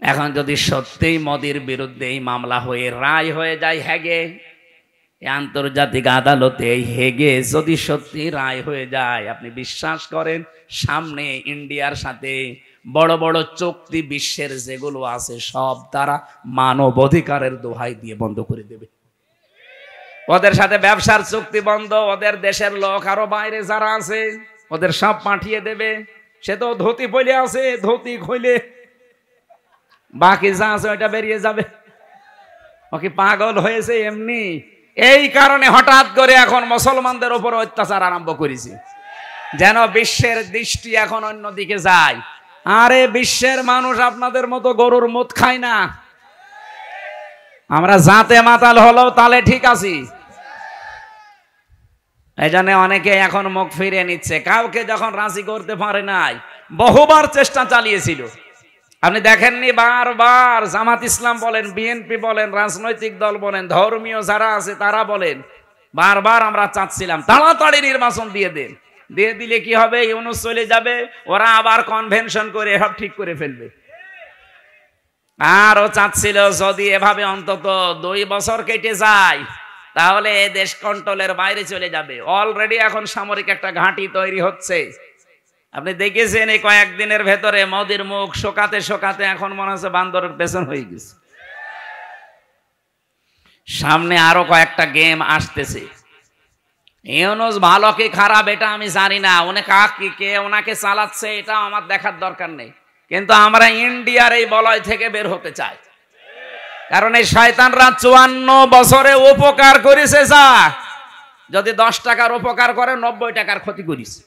এখন যদি সত্যিই মোদির বিরুদ্ধে এই মামলা হয়ে রায় হয়ে যায় হেগে, আন্তর্জাতিক আদালতে এই হেগে যদি সত্যি রায় হয়ে যায়, আপনি বিশ্বাস করেন সামনে ইন্ডিয়ার সাথে বড় বড় চুক্তি বিশ্বের যেগুলো আছে সব তারা মানবাধিকারের দোহাই দিয়ে বন্ধ করে দেবে। ওদের সাথে ব্যবসার চুক্তি বন্ধ, ওদের দেশের লোক আরো বাইরে যারা আছে ওদের সব পাঠিয়ে দেবে। সে তো ধুতি পরে আছে, ধুতি খুলে বাকি যা আছে ওইটা বেরিয়ে যাবে। ও কি পাগল হয়েছে এমনি? এই কারণে হঠাৎ করে এখন মুসলমানদের উপর অত্যাচার আরম্ভ করেছে, যেন বিশ্বের দৃষ্টি এখন অন্যদিকে যায়। আরে বিশ্বের মানুষ আপনাদের মতো গরুর মুত খায় না, আমরা জাতে মাতাল হলেও তাহলে ঠিক আছি। এই জন্য অনেকে এখন মুখ ফিরিয়ে নিচ্ছে, কাউকে যখন রাজি করতে পারে নাই, বহুবার চেষ্টা চালিয়েছিল। আপনি দেখেননি বারবার জামাত ইসলাম বলেন, বিএনপি বলেন, রাজনৈতিক দল বলেন, ধর্মীয় যারা আছে তারা বলেন, বারবার আমরা চাচ্ছিলাম তাড়াতাড়ি নির্বাচন দিয়ে দেন, দিয়ে দিলে কি হবে, ইউনূস চলে যাবে, ওরা আবার কনভেনশন করে সব ঠিক করে ফেলবে। আর ও চাচ্ছিল যদি এভাবে অন্তত 2 বছর কেটে যায় তাহলে দেশ কন্ট্রোলের বাইরে চলে যাবে। অলরেডি এখন সামরিক একটা ঘাঁটি তৈরি হচ্ছে। আপনি দেখেছেন এই কয়েকদিনের ভেতরে মোদির মুখ শোকাতে শোকাতে এখন মনে হচ্ছে বান্দরের পেছন হয়ে গেছে। সামনে আরো কয়েকটা গেম আসতেছে। ইউনূস ভালো কি খারাপ এটা আমি জানি না, কে ওনাকে চালাচ্ছে এটা আমার দেখার দরকার নেই, কিন্তু আমরা ইন্ডিয়ার এই বলয় থেকে বের হতে চাই। কারণ এই শয়তানরা 54 বছরে উপকার করেছে, যা যদি 10 টাকার উপকার করে 90 টাকার ক্ষতি করেছে।